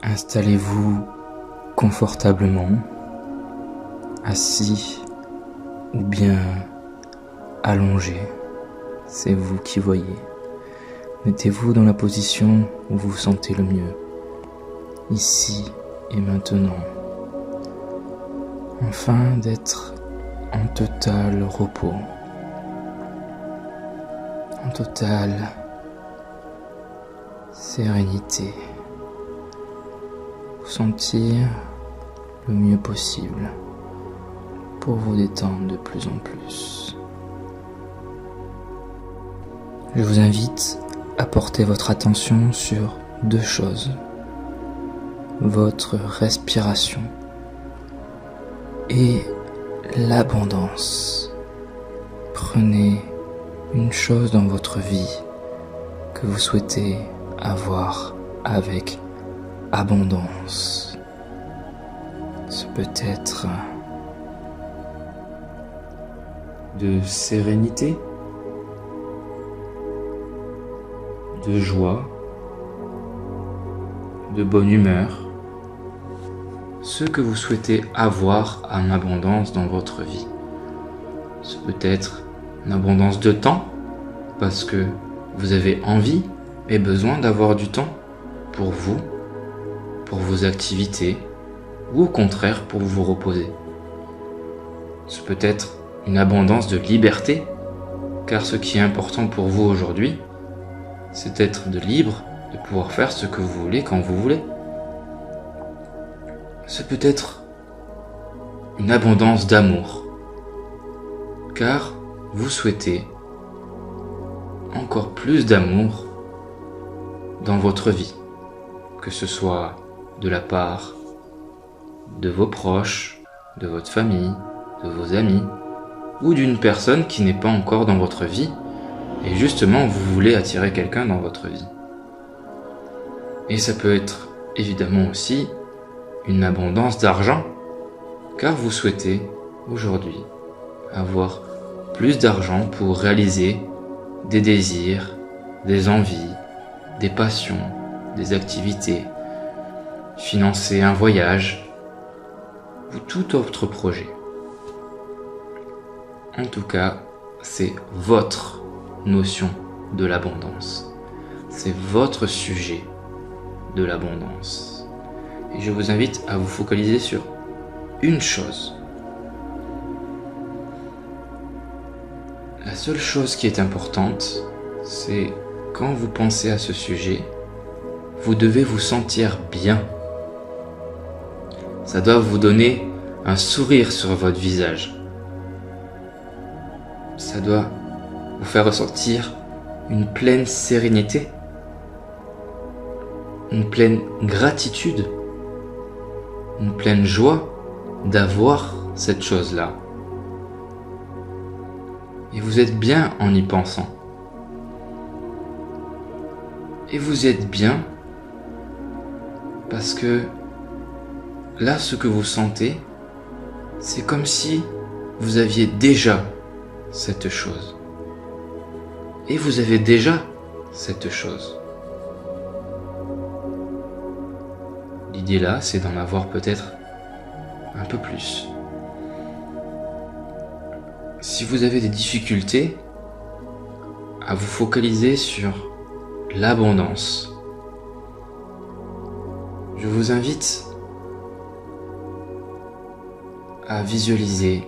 Installez-vous confortablement, assis ou bien allongé, c'est vous qui voyez. Mettez-vous dans la position où vous vous sentez le mieux, ici et maintenant, afin d'être en total repos, en totale sérénité. Vous sentir le mieux possible pour vous détendre de plus en plus. Je vous invite à porter votre attention sur deux choses: votre respiration et l'abondance. Prenez une chose dans votre vie que vous souhaitez avoir avec abondance. Ce peut être de sérénité, de joie, de bonne humeur, ce que vous souhaitez avoir en abondance dans votre vie. Ce peut être une abondance de temps, parce que vous avez envie et besoin d'avoir du temps pour vous, pour vos activités, ou au contraire pour vous reposer. Ce peut être une abondance de liberté, car ce qui est important pour vous aujourd'hui, c'est d'être libre, de pouvoir faire ce que vous voulez quand vous voulez. Ce peut être une abondance d'amour, car vous souhaitez encore plus d'amour dans votre vie, que ce soit de la part de vos proches, de votre famille, de vos amis, ou d'une personne qui n'est pas encore dans votre vie, et justement vous voulez attirer quelqu'un dans votre vie. Et ça peut être évidemment aussi une abondance d'argent, car vous souhaitez aujourd'hui avoir plus d'argent pour réaliser des désirs, des envies, des passions, des activités, financer un voyage ou tout autre projet. En tout cas, c'est votre notion de l'abondance. C'est votre sujet de l'abondance. Et je vous invite à vous focaliser sur une chose. La seule chose qui est importante, c'est quand vous pensez à ce sujet, vous devez vous sentir bien. Ça doit vous donner un sourire sur votre visage. Ça doit vous faire ressentir une pleine sérénité, une pleine gratitude, une pleine joie d'avoir cette chose-là. Et vous êtes bien en y pensant. Et vous êtes bien parce que là, ce que vous sentez, c'est comme si vous aviez déjà cette chose. Et vous avez déjà cette chose. L'idée là, c'est d'en avoir peut-être un peu plus. Si vous avez des difficultés à vous focaliser sur l'abondance, je vous invite à visualiser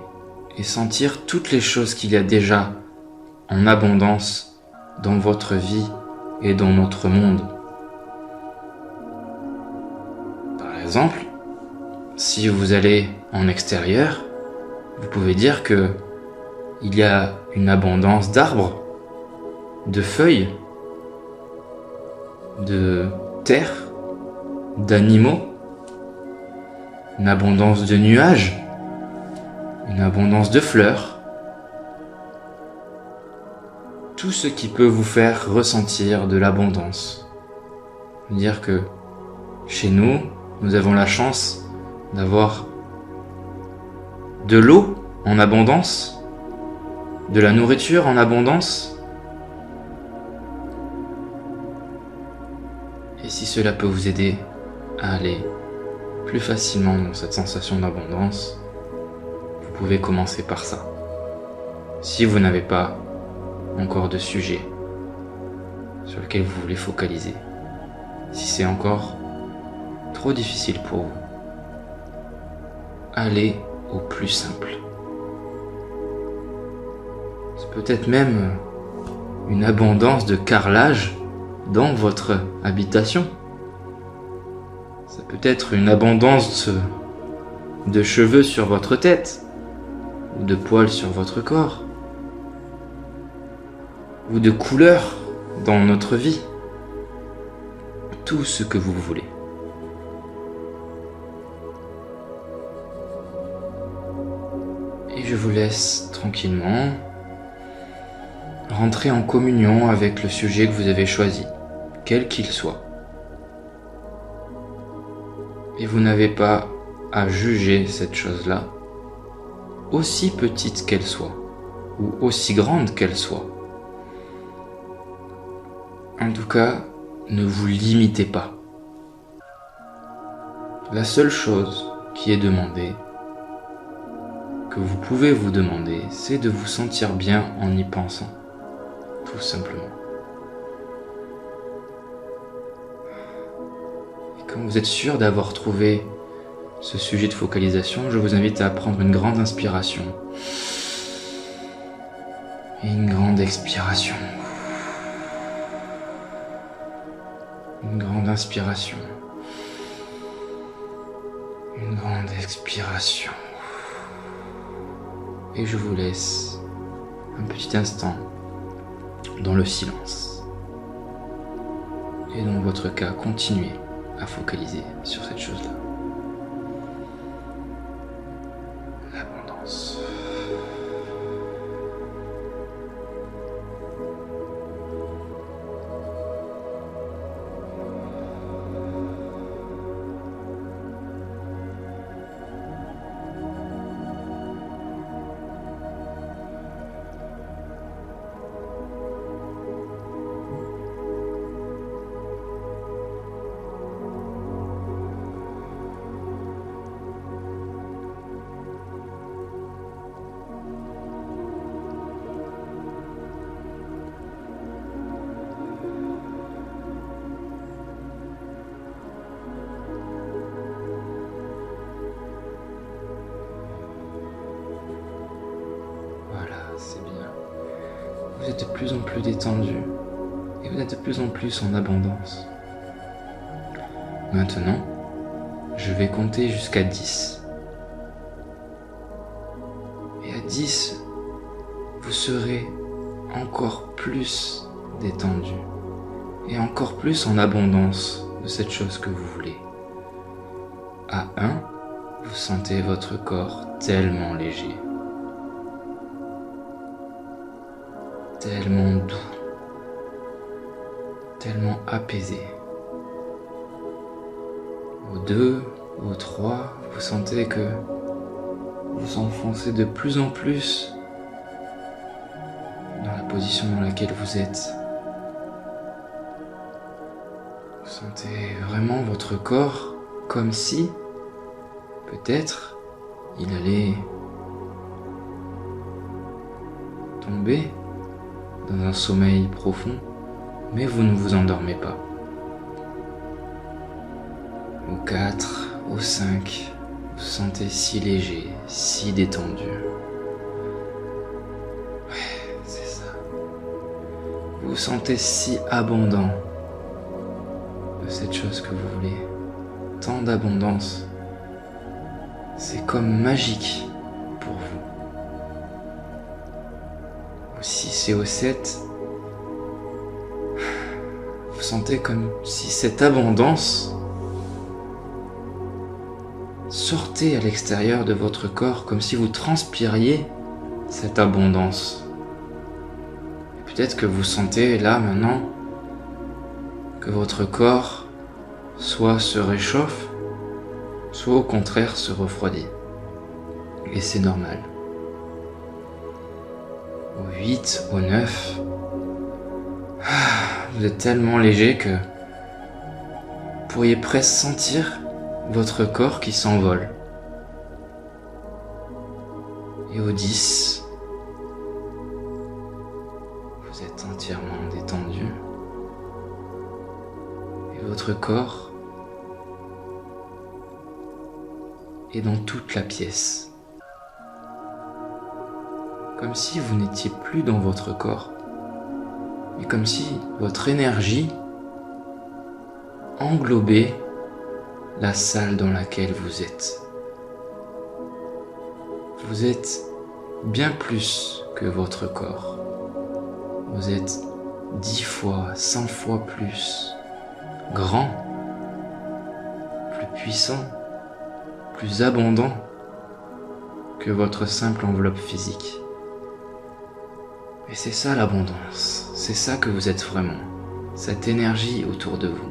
et sentir toutes les choses qu'il y a déjà en abondance dans votre vie et dans notre monde. Par exemple, si vous allez en extérieur, vous pouvez dire que il y a une abondance d'arbres, de feuilles, de terre, d'animaux, une abondance de nuages, une abondance de fleurs, tout ce qui peut vous faire ressentir de l'abondance. Dire que chez nous, nous avons la chance d'avoir de l'eau en abondance, de la nourriture en abondance. Et si cela peut vous aider à aller plus facilement dans cette sensation d'abondance, vous pouvez commencer par ça. Si vous n'avez pas encore de sujet sur lequel vous voulez focaliser, si c'est encore trop difficile pour vous, allez au plus simple. C'est peut-être même une abondance de carrelage dans votre habitation. Ça peut être une abondance de cheveux sur votre tête, ou de poils sur votre corps, ou de couleurs dans notre vie. Tout ce que vous voulez. Et je vous laisse tranquillement rentrer en communion avec le sujet que vous avez choisi, quel qu'il soit. Et vous n'avez pas à juger cette chose-là, aussi petite qu'elle soit, ou aussi grande qu'elle soit. En tout cas, ne vous limitez pas. La seule chose qui est demandée, que vous pouvez vous demander, c'est de vous sentir bien en y pensant, tout simplement. Et quand vous êtes sûr d'avoir trouvé ce sujet de focalisation, je vous invite à prendre une grande inspiration et une grande expiration. Une grande inspiration, une grande expiration. Et je vous laisse un petit instant dans le silence. Et dans votre cas, continuez à focaliser sur cette chose-là. L'abondance. C'est bien. Vous êtes de plus en plus détendu et vous êtes de plus en plus en abondance. Maintenant, je vais compter jusqu'à 10. Et à 10, vous serez encore plus détendu et encore plus en abondance de cette chose que vous voulez. À 1, vous sentez votre corps tellement léger. Tellement doux, tellement apaisé. Au 2, au 3, vous sentez que vous enfoncez de plus en plus dans la position dans laquelle vous êtes. Vous sentez vraiment votre corps comme si, peut-être, il allait tomber dans un sommeil profond, mais vous ne vous endormez pas. Au 4, au 5, vous vous sentez si léger, si détendu. Ouais, c'est ça. Vous vous sentez si abondant de cette chose que vous voulez. Tant d'abondance. C'est comme magique pour vous. Au 6 et au 7, vous sentez comme si cette abondance sortait à l'extérieur de votre corps, comme si vous transpiriez cette abondance. Et peut-être que vous sentez là maintenant que votre corps soit se réchauffe, soit au contraire se refroidit. Et c'est normal. Au 8, au 9, vous êtes tellement léger que pourriez presque sentir votre corps qui s'envole. Et au 10, vous êtes entièrement détendu. Et votre corps est dans toute la pièce. Comme si vous n'étiez plus dans votre corps, mais comme si votre énergie englobait la salle dans laquelle vous êtes. Vous êtes bien plus que votre corps. Vous êtes 10 fois, 100 fois plus grand, plus puissant, plus abondant que votre simple enveloppe physique. Et c'est ça l'abondance, c'est ça que vous êtes vraiment, cette énergie autour de vous.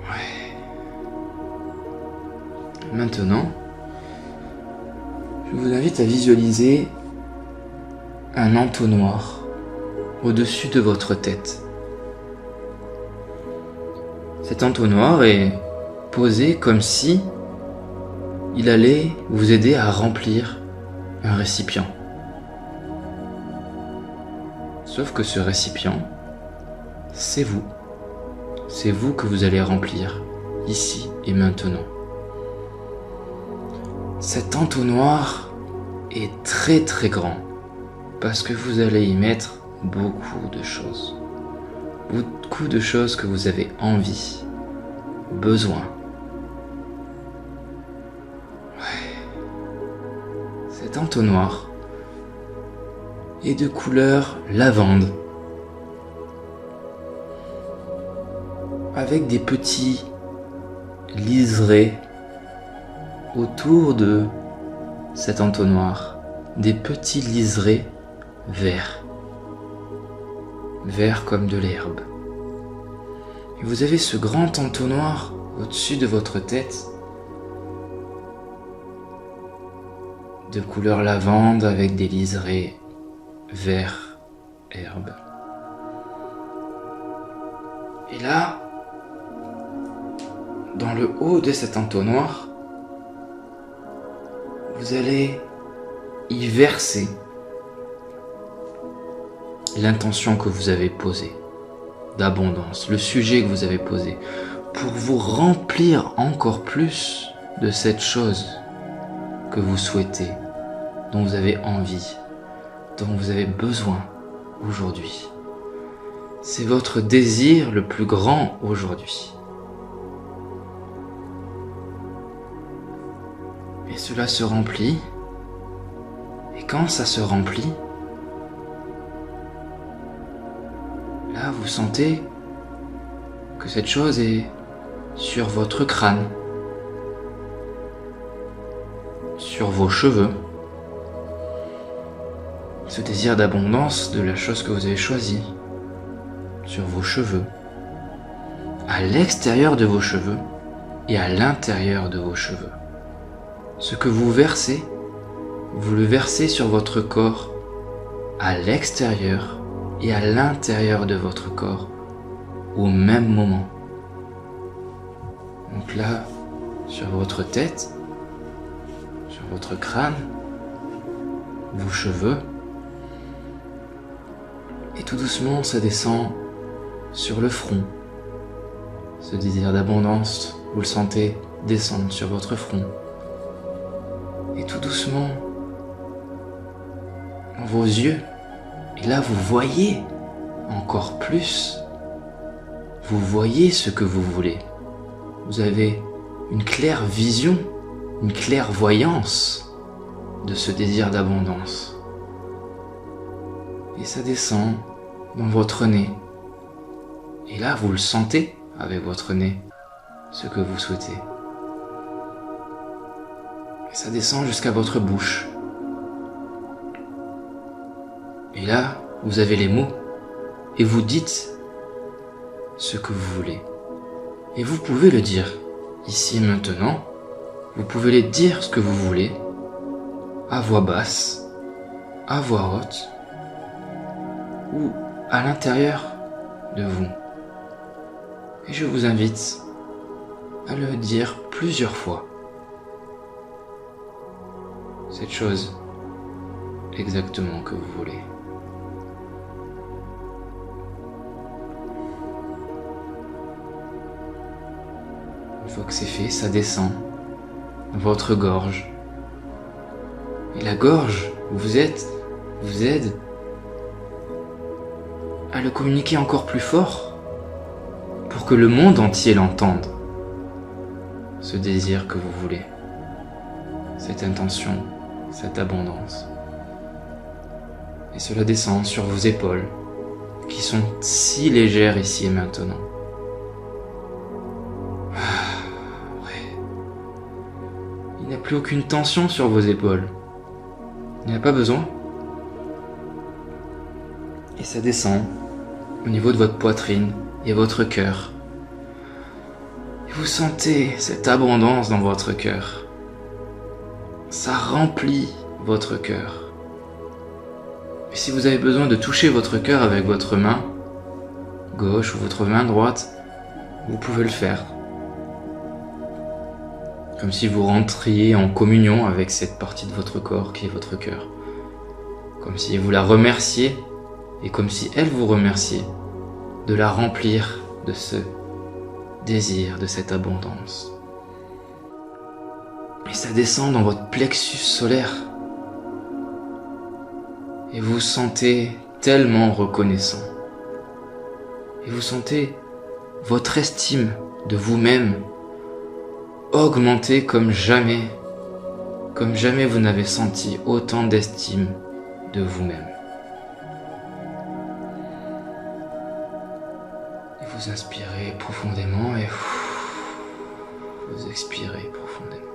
Ouais. Maintenant, je vous invite à visualiser un entonnoir au-dessus de votre tête. Cet entonnoir est posé comme si il allait vous aider à remplir un récipient. Sauf que ce récipient, c'est vous. C'est vous que vous allez remplir, ici et maintenant. Cet entonnoir est très très grand, parce que vous allez y mettre beaucoup de choses. Beaucoup de choses que vous avez envie, besoin. Ouais. Cet entonnoir est de couleur lavande, avec des petits liserés autour de cet entonnoir, des petits liserés verts, verts comme de l'herbe. Et vous avez ce grand entonnoir au-dessus de votre tête, de couleur lavande avec des liserés vert herbe. Et là, dans le haut de cet entonnoir, vous allez y verser l'intention que vous avez posée d'abondance, le sujet que vous avez posé, pour vous remplir encore plus de cette chose que vous souhaitez, dont vous avez envie, dont vous avez besoin aujourd'hui. C'est votre désir le plus grand aujourd'hui. Et cela se remplit. Et quand ça se remplit, là vous sentez que cette chose est sur votre crâne, sur vos cheveux. Ce désir d'abondance de la chose que vous avez choisie, sur vos cheveux, à l'extérieur de vos cheveux et à l'intérieur de vos cheveux. Ce que vous versez, vous le versez sur votre corps, à l'extérieur et à l'intérieur de votre corps, au même moment. Donc là, sur votre tête, sur votre crâne, vos cheveux, et tout doucement, ça descend sur le front. Ce désir d'abondance, vous le sentez descendre sur votre front. Et tout doucement, dans vos yeux. Et là, vous voyez encore plus. Vous voyez ce que vous voulez. Vous avez une claire vision, une clairvoyance de ce désir d'abondance. Et ça descend dans votre nez. Et là, vous le sentez avec votre nez, ce que vous souhaitez. Et ça descend jusqu'à votre bouche. Et là, vous avez les mots. Et vous dites ce que vous voulez. Et vous pouvez le dire ici et maintenant. Vous pouvez les dire ce que vous voulez, à voix basse, à voix haute, ou à l'intérieur de vous. Et je vous invite à le dire plusieurs fois. Cette chose exactement que vous voulez. Une fois que c'est fait, ça descend dans votre gorge. Et la gorge vous aide à le communiquer encore plus fort pour que le monde entier l'entende. Ce désir que vous voulez, cette intention, cette abondance. Et cela descend sur vos épaules, qui sont si légères ici et maintenant. Ouais. Il n'y a plus aucune tension sur vos épaules. Il n'y a pas besoin. Et ça descend au niveau de votre poitrine et votre cœur. Et vous sentez cette abondance dans votre cœur. Ça remplit votre cœur. Et si vous avez besoin de toucher votre cœur avec votre main gauche ou votre main droite, vous pouvez le faire. Comme si vous rentriez en communion avec cette partie de votre corps qui est votre cœur. Comme si vous la remerciez et comme si elle vous remerciait de la remplir de ce désir, de cette abondance. Et ça descend dans votre plexus solaire. Et vous vous sentez tellement reconnaissant. Et vous sentez votre estime de vous-même augmenter comme jamais vous n'avez senti autant d'estime de vous-même. Et vous inspirez profondément et vous expirez profondément.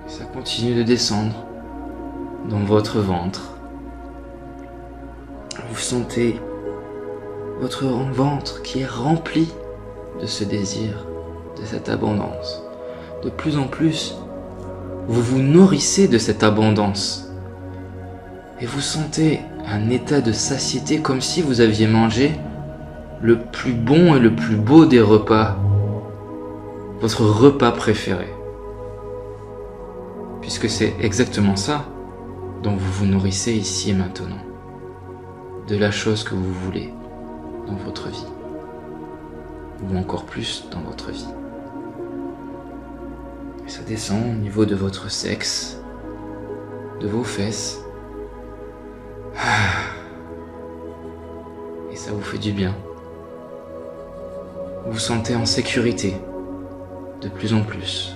Et ça continue de descendre dans votre ventre. Vous sentez votre ventre qui est rempli de ce désir, de cette abondance. De plus en plus, vous vous nourrissez de cette abondance. Et vous sentez un état de satiété comme si vous aviez mangé le plus bon et le plus beau des repas. Votre repas préféré. Puisque c'est exactement ça dont vous vous nourrissez ici et maintenant. De la chose que vous voulez dans votre vie. Ou encore plus dans votre vie. Et ça descend au niveau de votre sexe, de vos fesses. Et ça vous fait du bien. Vous vous sentez en sécurité, de plus en plus.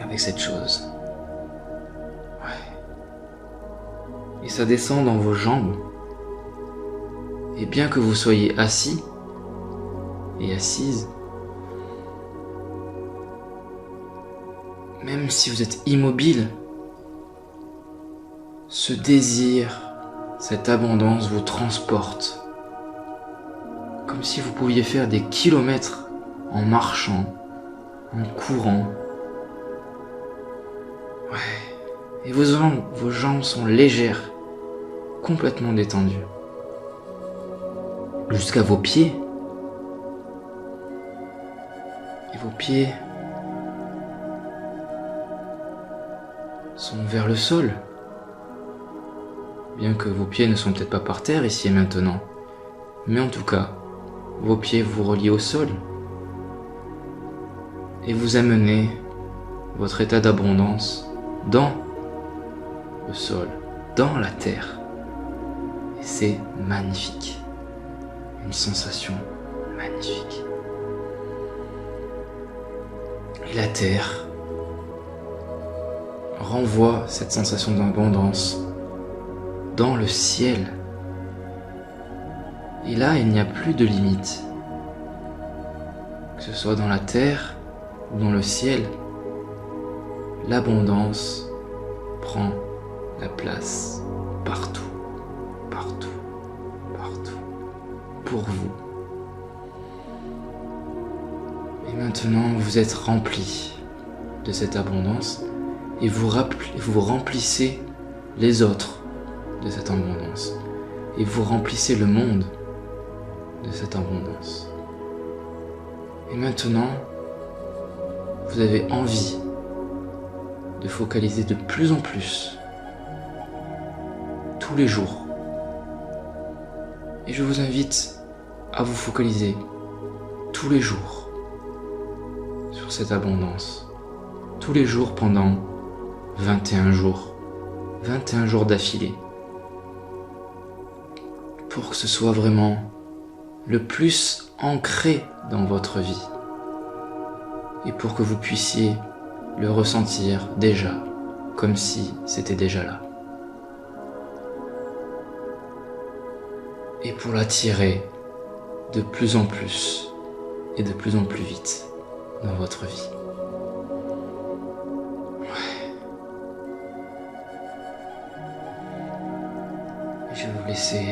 Avec cette chose. Ouais. Et ça descend dans vos jambes. Et bien que vous soyez assis et assise, même si vous êtes immobile, ce désir, cette abondance vous transporte. Comme si vous pouviez faire des kilomètres en marchant, en courant. Ouais. Et vos jambes sont légères, complètement détendues. Jusqu'à vos pieds. Et vos pieds sont vers le sol. Bien que vos pieds ne sont peut-être pas par terre ici et maintenant. Mais en tout cas, vos pieds vous relient au sol. Et vous amenez votre état d'abondance dans le sol, dans la terre. Et c'est magnifique. Une sensation magnifique. Et la terre renvoie cette sensation d'abondance dans le ciel. Et là, il n'y a plus de limite. Que ce soit dans la terre ou dans le ciel, l'abondance prend la place partout, partout, partout, pour vous. Et maintenant, vous êtes rempli de cette abondance et vous remplissez les autres de cette abondance. Et vous remplissez le monde de cette abondance. Et maintenant, vous avez envie de focaliser de plus en plus tous les jours. Et je vous invite à vous focaliser tous les jours sur cette abondance. Tous les jours pendant 21 jours. 21 jours d'affilée. Pour que ce soit vraiment le plus ancré dans votre vie. Et pour que vous puissiez le ressentir déjà, comme si c'était déjà là. Et pour l'attirer de plus en plus et de plus en plus vite dans votre vie. Ouais. Et je vais vous laisser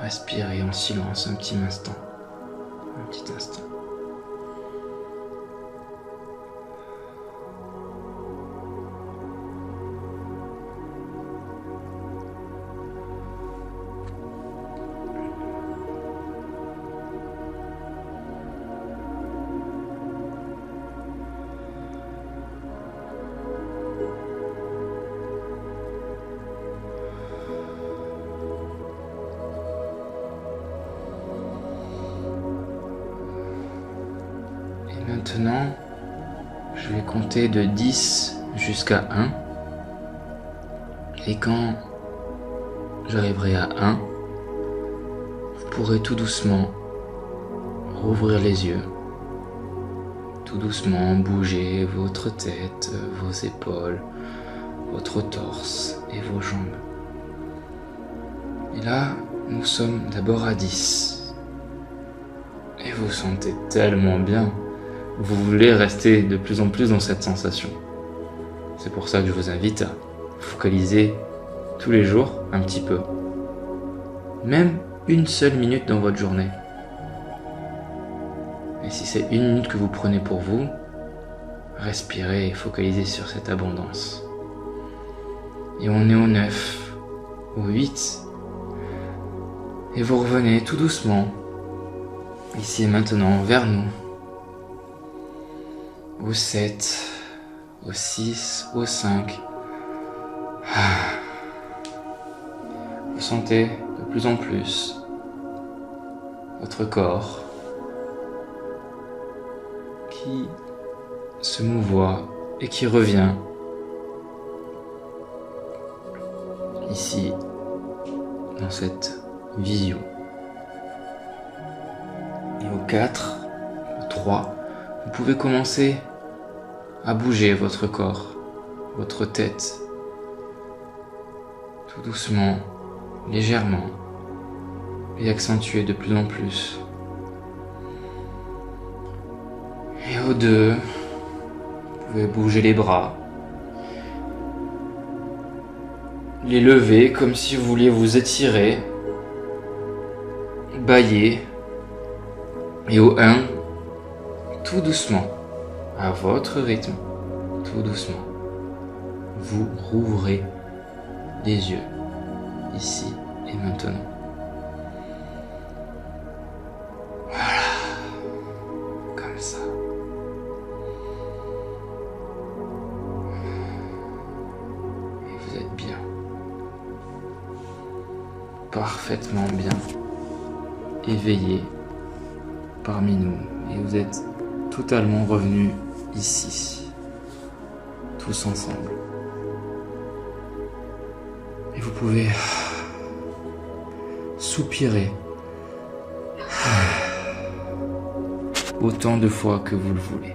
respirer en silence un petit instant. Un petit instant. Maintenant, je vais compter de 10 jusqu'à 1. Et quand j'arriverai à 1, vous pourrez tout doucement rouvrir les yeux. Tout doucement bouger votre tête, vos épaules, votre torse et vos jambes. Et là, nous sommes d'abord à 10. Et vous sentez tellement bien. Vous voulez rester de plus en plus dans cette sensation. C'est pour ça que je vous invite à focaliser tous les jours un petit peu. Même une seule minute dans votre journée. Et si c'est une minute que vous prenez pour vous, respirez et focalisez sur cette abondance. Et on est au 9, au 8. Et vous revenez tout doucement, ici et maintenant, vers nous. Au 7, au 6, au 5. Vous sentez de plus en plus votre corps qui se mouvoie et qui revient ici dans cette vision. Et au 4, au 3, vous pouvez commencer à bouger votre corps, votre tête, tout doucement, légèrement, et accentuer de plus en plus. Et au 2, vous pouvez bouger les bras, les lever comme si vous vouliez vous étirer, bâiller. Et au 1, tout doucement, à votre rythme, tout doucement, vous rouvrez les yeux, ici et maintenant. Voilà, comme ça. Et vous êtes bien, parfaitement bien, éveillé parmi nous, et vous êtes totalement revenus ici, tous ensemble. Et vous pouvez soupirer autant de fois que vous le voulez.